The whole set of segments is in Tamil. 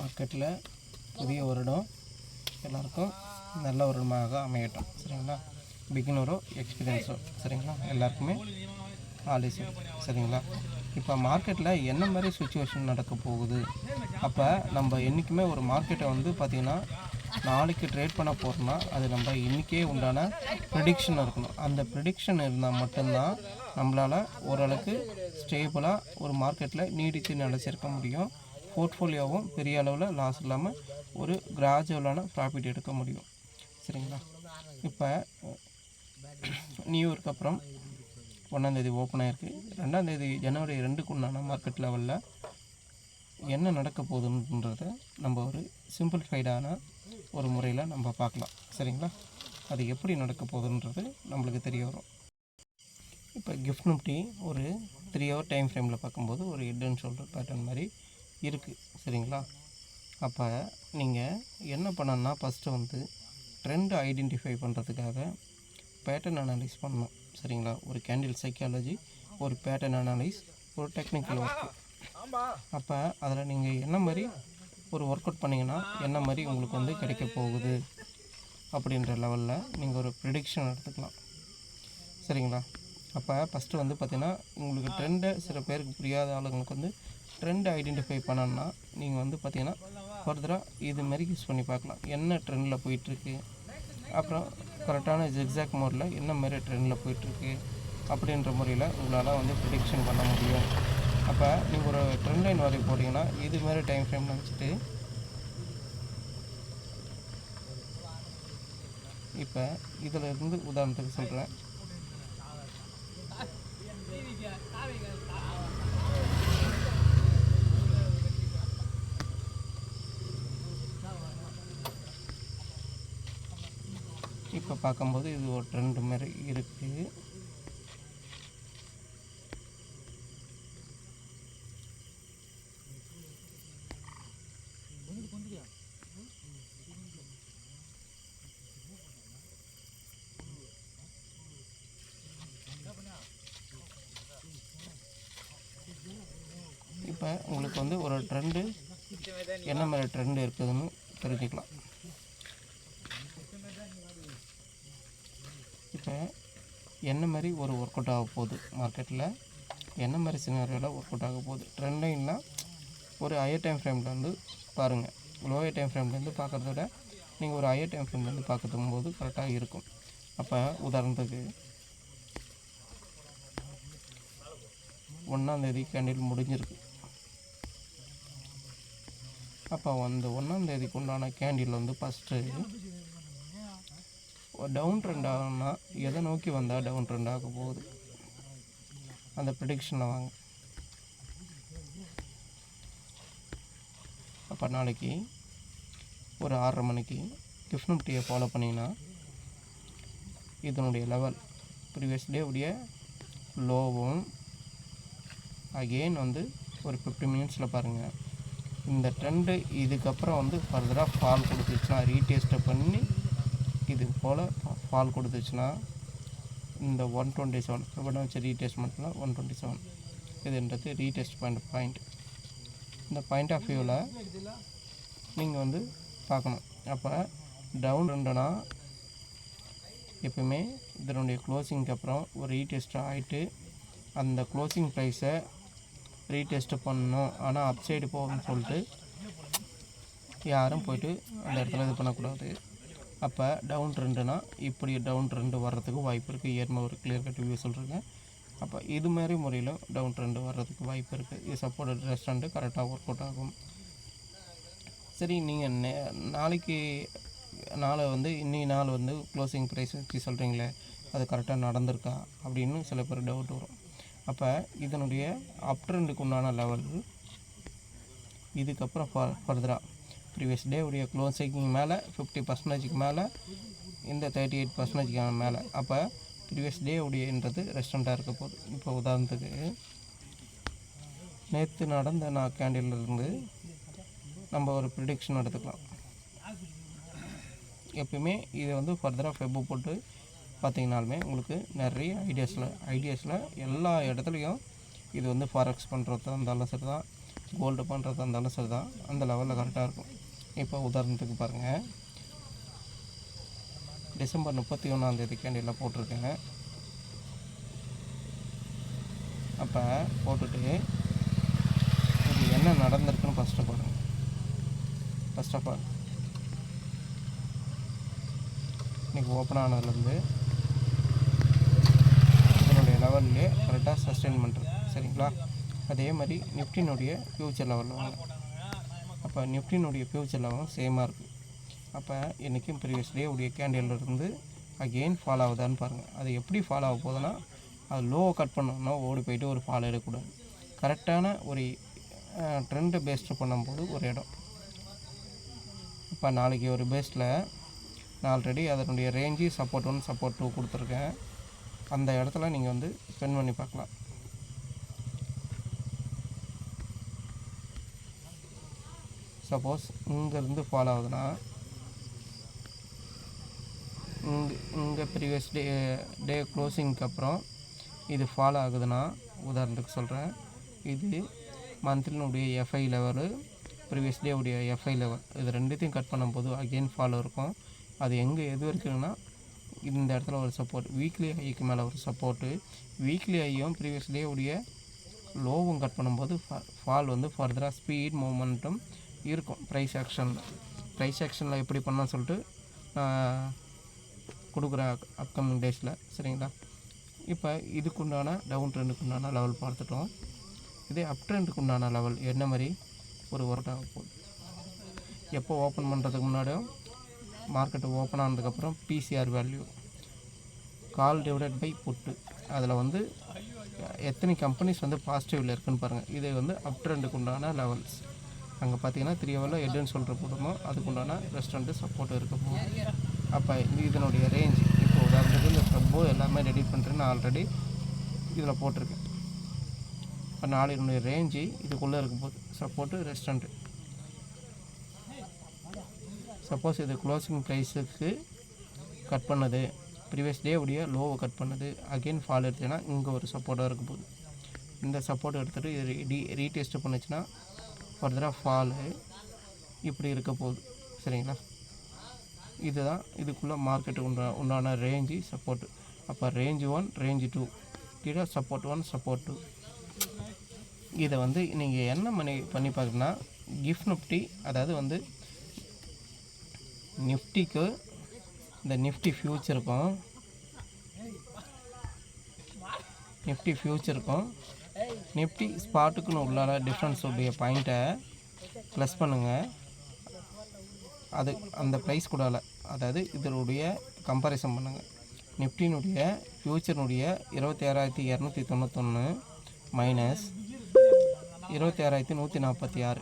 மார்க்கெட்டில் புதிய வருடம் எல்லாருக்கும் நல்ல வருடமாக அமையட்டும். சரிங்களா? பிகினரோ எக்ஸ்பீரியன்ஸோ சரிங்களா, எல்லாருக்குமே ஆல்வேஸ் சரிங்களா. இப்போ மார்க்கெட்டில் என்ன மாதிரி சுச்சுவேஷன் நடக்க போகுது, அப்போ நம்ம என்றைக்குமே ஒரு மார்க்கெட்டை வந்து பார்த்திங்கன்னா நாளைக்கு ட்ரேட் பண்ண போகிறோம்னா அது நம்ம இன்றைக்கே உண்டான ப்ரெடிக்ஷன் இருக்கணும். அந்த ப்ரெடிக்ஷன் இருந்தால் மட்டும்தான் நம்மளால் ஓரளவுக்கு ஸ்டேபிளாக ஒரு மார்க்கெட்டில் நீடித்து நிலச்சிருக்க முடியும். போர்ட்ஃபோலியோவும் பெரிய அளவில் லாஸ் இல்லாமல் ஒரு கிராஜுவலான ப்ராஃபிட் எடுக்க முடியும். சரிங்களா? இப்போ நியூ இயர்க்கு அப்புறம் 1ஆந்தேதி ஓப்பன் ஆகிருக்கு. 2ஆந்தேதி ஜனவரி 2க்கு உண்டான மார்க்கெட் லெவலில் என்ன நடக்க போகுதுன்றத நம்ம ஒரு சிம்பிளிஃபைடான ஒரு முறையில் நம்ம பார்க்கலாம். சரிங்களா? அது எப்படி நடக்க போகுதுன்றது நம்மளுக்கு தெரிய வரும். இப்போ கிஃப்ட் நிஃப்டி ஒரு 3 hour டைம் ஃப்ரேமில் பார்க்கும்போது ஒரு ஹெட் அண்ட் ஷோல்டர் பேட்டர்ன் மாதிரி இருக்குது. சரிங்களா? அப்போ நீங்கள் என்ன பண்ணணும்னா ஃபஸ்ட்டு வந்து ட்ரெண்ட் ஐடென்டிஃபை பண்ணுறதுக்காக பேட்டர்ன் அனலைஸ் பண்ணணும். சரிங்களா? ஒரு கேண்டில் சைக்காலஜி, ஒரு பேட்டர்ன் அனலைஸ், ஒரு டெக்னிக்கல் ஒர்க்கு. அப்போ அதில் நீங்கள் என்ன மாதிரி ஒரு ஒர்க் அவுட் பண்ணிங்கன்னா என்ன மாதிரி உங்களுக்கு வந்து கிடைக்க போகுது அப்படின்ற லெவலில் நீங்கள் ஒரு ப்ரிடிக்ஷன் எடுத்துக்கலாம். சரிங்களா? அப்போ ஃபஸ்ட்டு வந்து பார்த்திங்கன்னா உங்களுக்கு ட்ரெண்டை சில பேருக்கு புரியாத ஆளுங்களுக்கு வந்து ட்ரெண்ட் ஐடென்டிஃபை பண்ணணுன்னா நீங்கள் வந்து பார்த்திங்கன்னா ஃபர்தராக இதுமாரி யூஸ் பண்ணி பார்க்கலாம். என்ன ட்ரெண்டில் போயிட்டுருக்கு, அப்புறம் கரெக்டான ஜிக்ஸாக் மோடில் என்ன மாதிரி ட்ரெண்டில் போயிட்டுருக்கு அப்படின்ற முறையில் உங்களால் வந்து ப்ரிடிக்ஷன் பண்ண முடியும். அப்போ நீங்கள் ஒரு ட்ரெண்ட் லைன் வரை போட்டிங்கன்னா இதுமாரி டைம் ஃப்ரேமில் வச்சுட்டு இப்போ இதில் இருந்து உதாரணத்துக்கு சொல்கிறேன். இப்போ பார்க்கும்போது இது ஒரு ட்ரெண்ட் மாதிரி இருக்குது. இப்போ உங்களுக்கு வந்து ஒரு ட்ரெண்டு என்ன மாதிரி ட்ரெண்டு இருக்குதுன்னு தெரிஞ்சுக்கலாம். இப்போ என்ன மாதிரி ஒரு ஒர்க் அவுட் ஆக போகுது, மார்க்கெட்டில் என்ன மாதிரி சினாரியோவில் ஒர்க் அவுட் ஆக போகுது. ட்ரெண்ட் லைன்னா ஒரு ஹையர் டைம் ஃப்ரேம்லேருந்து பாருங்கள். லோயர் டைம் ஃப்ரேம்லேருந்து பார்க்குறத விட நீங்கள் ஒரு ஹையர் டைம் ஃப்ரேம்லேருந்து பார்க்கறதும் போது கரெக்டாக இருக்கும். அப்போ உதாரணத்துக்கு 1ஆந்தேதி கேண்டில் முடிஞ்சிருக்கு. அப்போ அந்த 1ஆந்தேதிக்கு உண்டான கேண்டில் வந்து ஃபஸ்ட்டு டவுன் ட்ரெண்ட் ஆகும்னா எதை நோக்கி வந்தால் டவுன் ட்ரெண்ட் ஆக போகுது அந்த ப்ரிடிக்ஷனில் வாங்க. அப்போ நாளைக்கு ஒரு 6:30 மணிக்கு கிஃப்ட் நிஃப்டியை ஃபாலோ பண்ணிங்கன்னா இதனுடைய லெவல் ப்ரீவியஸ் டே உடைய லோவும் அகெயின் வந்து ஒரு 50 மினிட்ஸில் பாருங்கள். இந்த ட்ரெண்டு இதுக்கப்புறம் வந்து ஃபர்தராக ஃபால் கொடுத்துச்சுன்னா ரீடெஸ்ட்டை பண்ணி இது போல் ஃபால் கொடுத்துச்சுன்னா இந்த 127 இப்போ வச்சு ரீடெஸ்ட் மட்டும்னா 127 இதுன்றது ரீடெஸ்ட் பாயிண்ட். இந்த பாயிண்ட் ஆஃப் வியூவில் நீங்கள் வந்து பார்க்கணும். அப்போ டவுன் ட்ரெண்டுனா எப்பவுமே இதனுடைய க்ளோசிங்க்கு அப்புறம் ஒரு ரீடெஸ்ட் ஆகிட்டு அந்த க்ளோசிங் ப்ரைஸை ரீடெஸ்ட் பண்ணணும். ஆனால் அப்சைடு போகும்னு சொல்லிட்டு யாரும் போய்ட்டு அந்த இடத்துல இது பண்ணக்கூடாது. அப்போ டவுன் ட்ரெண்டுனா இப்படி டவுன் ட்ரெண்டு வர்றதுக்கு வாய்ப்பு இருக்குது. ஏற்கனவே ஒரு கிளியர் கட் வியூ சொல்கிறேன். அப்போ இது மாதிரி முறையில் டவுன் ட்ரெண்டு வர்றதுக்கு வாய்ப்பு இருக்குது. இது சப்போர்ட் ரெஸ்டாரண்ட்டு கரெக்டாக ஒர்க் அவுட் ஆகும். சரி, நீங்கள் நாளைக்கு நாளை வந்து இன்னி நாள் வந்து க்ளோசிங் ப்ரைஸ் வச்சு சொல்கிறீங்களே அது கரெக்டாக நடந்திருக்கா அப்படின்னு சில பேர் டவுட் வரும். அப்போ இதனுடைய அப் ட்ரெண்டுக்கு உண்டான லெவல் இதுக்கப்புறம் ஃபர்தராக ப்ரீவியஸ் டே உடைய க்ளோசிங்கு மேலே 50% மேலே இந்த 38% மேலே. அப்போ ப்ரீவியஸ் டே உடையன்றது ரெஸ்டாரண்ட்டாக இருக்க போகுது. இப்போ உதாரணத்துக்கு நேற்று நடந்த கேண்டிலிருந்து நம்ம ஒரு ப்ரிடிக்ஷன் எடுத்துக்கலாம். எப்பயுமே இதை வந்து ஃபர்தராக ஃபெப்பு போட்டு பார்த்திங்கனாலுமே உங்களுக்கு நிறைய ஐடியாஸில் எல்லா இடத்துலையும் இது வந்து ஃபாரெக்ஸ் பண்ணுறதா இருந்தாலும் சரி தான், கோல்டு பண்ணுறதா இருந்தாலும் சரி தான், அந்த லெவலில் கரெக்டாக இருக்கும். இப்போ உதாரணத்துக்கு பாருங்கள், டிசம்பர் 31 கேண்டில் போட்டிருக்கேன். அப்போ போட்டுட்டு இது என்ன நடந்திருக்குன்னு ஃபஸ்ட்டு பாருங்கள். ஃபஸ்ட் ஆஃப் ஆல் இன்றைக்கி ஓப்பன் ஆனதுலேருந்து இதனுடைய லெவல்லே கரெக்டாக சஸ்டெயின் பண்ணுறது, சரிங்களா? அதே மாதிரி நிஃப்டினுடைய ஃப்யூச்சர் லெவலில் வாங்க. அப்போ நிஃப்டினுடைய ஃப்யூச்சர் லெவலும் சேமாக இருக்குது. அப்போ இன்றைக்கும் ப்ரீவியஸ் டே உடைய கேண்டிலிருந்து அகெயின் ஃபாலோ ஆகுதான்னு பாருங்கள். அது எப்படி ஃபாலோ ஆக போகுதுன்னா, அது லோவை கட் பண்ணோம்னா ஓடி போய்ட்டு ஒரு ஃபாலோ எடுக்கக்கூடாது. கரெக்டான ஒரு ட்ரெண்டு பேஸ்டு பண்ணும்போது ஒரு இடம். இப்போ நாளைக்கு ஒரு பேஸில் நான் ஆல்ரெடி அதனுடைய ரேஞ்சு சப்போர்ட் 1 சப்போர்ட் 2 கொடுத்துருக்கேன். அந்த இடத்துல நீங்கள் வந்து ஸ்பெண்ட் பண்ணி பார்க்கலாம். சப்போஸ் இங்கேருந்து ஃபாலோ ஆகுதுன்னா, இங்கே ப்ரீவியஸ் டே க்ளோசிங்க்கு அப்புறம் இது ஃபாலோ ஆகுதுன்னா, உதாரணத்துக்கு சொல்கிறேன், இது மந்த்லினுடைய எஃப்ஐ லெவலு, ப்ரீவியஸ் டே உடைய எஃப்ஐ லெவல், இது ரெண்டுத்தையும் கட் பண்ணும்போது அகெயின் ஃபாலோ இருக்கும். அது எங்கே எது வரைக்கும்னா, இந்த இடத்துல ஒரு சப்போர்ட், வீக்லி ஹைக்கு மேலே ஒரு சப்போர்ட்டு, வீக்லி ஹையும் ப்ரீவியஸ் டே உடைய லோவும் கட் பண்ணும்போது ஃபால் வந்து ஃபர்தராக ஸ்பீட் மூமெண்ட்டும் இருக்கும். ப்ரைஸ் ஆக்ஷனில் எப்படி பண்ணால் சொல்லிட்டு நான் கொடுக்குறேன் அப்கமிங் டேஸில், சரிங்களா? இப்போ இதுக்குண்டான டவுன் ட்ரெண்டுக்கு உண்டான லெவல் பார்த்துட்டோம். இதே அப் ட்ரெண்டுக்கு உண்டான லெவல் என்ன மாதிரி ஒரு ஒர்க் ஆக போகுது. எப்போ ஓப்பன் பண்ணுறதுக்கு முன்னாடியும் மார்க்கெட்டு ஓப்பன் ஆனதுக்கப்புறம் PCR value, call divided by put, அதில் வந்து எத்தனை கம்பெனிஸ் வந்து பாசிட்டிவில் இருக்குதுன்னு பாருங்கள். இது வந்து அப் ட்ரெண்டுக்கு உண்டான லெவல்ஸ். அங்கே பார்த்தீங்கன்னா 3 ஹவரில் ஹெட்டுன்னு சொல்கிற போட்டோமோ அதுக்குண்டான ரெஸ்டாரண்ட்டு சப்போர்ட் இருக்க போகுது. அப்போ இதனுடைய ரேஞ்ச், இப்போ உதாரணத்துக்கு இந்த ஸ்டப்போ எல்லாமே ரெடி பண்ணுறேன்னு ஆல்ரெடி இதில் போட்டிருக்கேன். இப்போ நாளையினுடைய ரேஞ்சு இதுக்குள்ளே இருக்கும்போது சப்போர்ட்டு ரெஸ்டாரண்ட்டு. சப்போஸ் இது க்ளோசிங் ப்ரைஸுக்கு கட் பண்ணது, ப்ரீவியஸ் டே உடைய லோவை கட் பண்ணது, அகெயின் ஃபால் எடுத்துச்சுன்னா இங்கே ஒரு சப்போர்ட்டாக இருக்க போகுது. இந்த சப்போர்ட் எடுத்துகிட்டு இது ரீடெஸ்ட் பண்ணுச்சுன்னா ஃபர்தராக ஃபாலு இப்படி இருக்க போகுது, சரிங்களா? இதுதான் இதுக்குள்ளே மார்க்கெட்டு உண்டான ரேஞ்சு சப்போர்ட்டு. அப்போ ரேஞ்சு 1 ரேஞ்சு 2 கீழே சப்போர்ட் 1 சப்போர்ட் 2. இதை வந்து நீங்கள் என்ன பண்ணி பார்க்குறீங்கன்னா, கிஃப்ட் நிஃப்டி, அதாவது வந்து நிஃப்டிக்கு இந்த நிஃப்டி ஃப்யூச்சருக்கும் நிஃப்டி ஸ்பாட்டுக்குன்னு உள்ளார டிஃப்ரென்ஸ் உடைய பாயிண்ட்டை ப்ளஸ் பண்ணுங்கள். அது அந்த ப்ரைஸ் கூடால, அதாவது இதனுடைய கம்பேரிசன் பண்ணுங்கள். நிஃப்டினுடைய ஃப்யூச்சர்னுடைய 26,291 மைனஸ் 26,146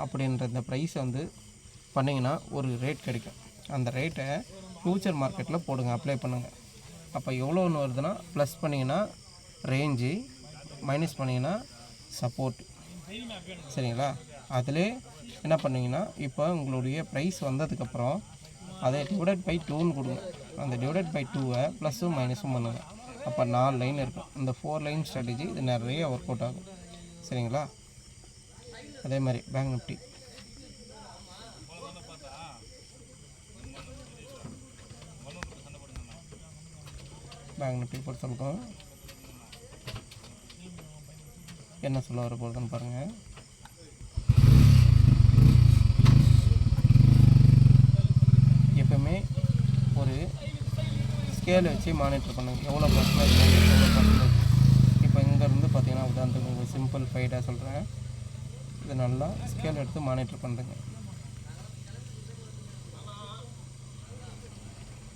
அப்படின்ற இந்த ப்ரைஸை வந்து பண்ணிங்கன்னா ஒரு ரேட் கிடைக்கும். அந்த ரேட்டை ஃப்யூச்சர் மார்க்கெட்டில் போடுங்க, அப்ளை பண்ணுங்கள். அப்போ எவ்வளோ ஒன்று வருதுன்னா, ப்ளஸ் பண்ணிங்கன்னா ரேஞ்சு, மைனஸ் பண்ணிங்கன்னா சப்போர்ட், சரிங்களா? அதிலே என்ன பண்ணிங்கன்னா, இப்போ உங்களுடைய ப்ரைஸ் வந்ததுக்கப்புறம் அதை டிவைடட் பை 2ன்னு கொடுங்க. அந்த டிவைடட் பை 2வை ப்ளஸ்ஸும் மைனஸும் பண்ணுங்கள். அப்போ 4 லைன் இருக்கும். இந்த 4 லைன் ஸ்ட்ராட்டஜி இது நிறைய ஒர்க் அவுட் ஆகும், சரிங்களா? அதே மாதிரி பேங்க் நிஃப்டி, பொறுத்தவரைக்கும் என்ன சொல்ல வர போகிறதுன்னு பாருங்கள். எப்பவுமே ஒரு ஸ்கேலை வச்சு மானிட்டர் பண்ணுங்கள், எவ்வளோ பர்சன்டேஜ். இப்போ இங்கேருந்து பார்த்தீங்கன்னா உதாரணத்துக்கு உங்களுக்கு சிம்பிள் ஃபைடாக சொல்கிறேன். இது நல்லா ஸ்கேல் எடுத்து மானிட்டர் பண்ணுறேங்க.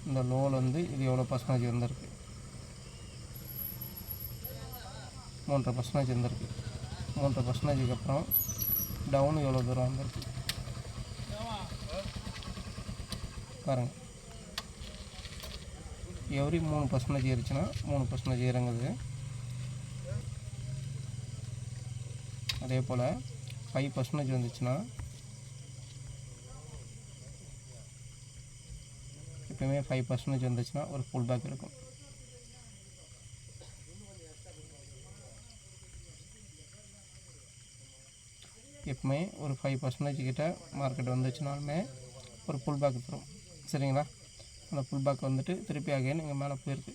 இந்த லோவில் வந்து இது எவ்வளோ பர்சன்டேஜ் இருந்திருக்கு, 3.5% இருந்திருக்கு. 3.5%க்கு அப்புறம் டவுன் எவ்வளோ தூரம் வந்திருக்கு பாருங்கள். எவ்ரி 3% ஏறிச்சுன்னா 3% இறங்குது. அதே போல் 5% வந்துச்சுன்னா எப்பவுமே 5% வந்துச்சுன்னா ஒரு புல் பேக் இருக்கும். எப்பவுமே ஒரு 5% கிட்ட மார்க்கெட் வந்துச்சுனாலுமே ஒரு புல் பேக் தரும். சரிங்களா? அந்த புல் பேக் வந்துட்டு திருப்பி அகைன் இங்கே மேலே போயிருக்கு.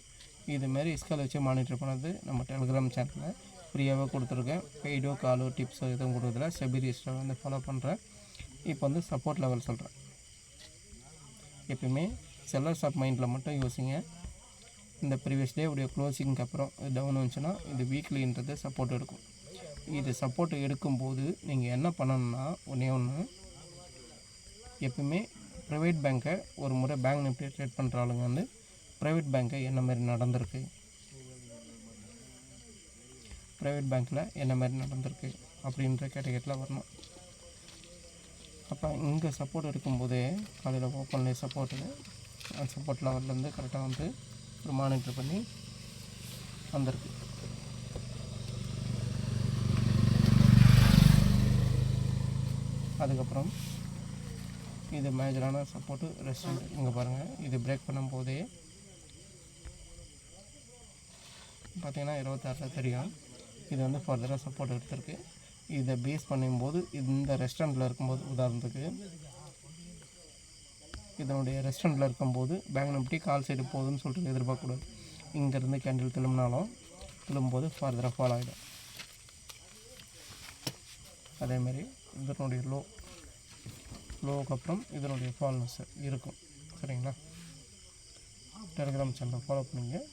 இதுமாரி ஸ்கேல் வச்சு மானிட்டர் பண்ணது நம்ம டெலிகிராம் சேனலில் ஃப்ரீயாகவே கொடுத்துருக்கேன். பெய்டோ காலோ டிப்ஸோ எதுவும் கொடுக்குறதில்ல. செபி ரிஜிஸ்டர் வந்து ஃபாலோ பண்ணுறேன். இப்போ வந்து சப்போர்ட் லெவல் சொல்கிறேன். எப்பயுமே செல்லர் ஸ்டாப் மைண்டில் மட்டும் யோசிங்க. இந்த ப்ரீவியஸ் டே உடைய க்ளோசிங்க்கு அப்புறம் டவுன் வந்துச்சுன்னா இது வீக்லின்றது சப்போர்ட் எடுக்கும். இது சப்போர்ட் எடுக்கும்போது நீங்கள் என்ன பண்ணணும்னா ஒன்றே ஒன்று, எப்பவுமே ப்ரைவேட் பேங்க்கை ஒரு முறை பேங்க் நிஃப்டி ட்ரேட் பண்ணுற ஆளுங்க வந்து ப்ரைவேட் பேங்க்கை என்ன மாதிரி நடந்திருக்கு, ப்ரைவேட் பேங்க்கில் என்ன மாதிரி நடந்திருக்கு அப்படின்ற கேட்டகரியில் வரணும். அப்போ இங்கே சப்போர்ட் எடுக்கும்போதே காலையில் ஓப்பன்லேயே சப்போர்ட் லெவல்லேருந்து கரெக்டாக வந்து ஒரு மானிட்டர் பண்ணி வந்திருக்கு. அதுக்கப்புறம் இது மேஜரான சப்போர்ட்டு ரெஸ்டன்ட். இங்கே பாருங்கள், இது பிரேக் பண்ணும்போதே பார்த்திங்கன்னா 26 தெரியும். இது வந்து ஃபர்தராக சப்போர்ட் எடுத்திருக்கு. இதை பேஸ் பண்ணும்போது இந்த ரெஸ்டாரண்ட்டில் இருக்கும்போது, உதாரணத்துக்கு இதனுடைய ரெஸ்டாரண்ட்டில் இருக்கும்போது பேங்க் நிஃப்டி கால் சைடு போகுதுன்னு சொல்லிட்டு எதிர்பார்க்கக்கூடாது. இங்கேருந்து கேண்டில் திரும்பும்போது ஃபர்தராக ஃபால் ஆகிடும். அதேமாரி இதனுடைய லோவுக்கு அப்புறம் இதனுடைய ஃபால்னஸ் இருக்கும். சரிங்களா? டெலிகிராம் சேனலை ஃபாலோ பண்ணுங்கள்.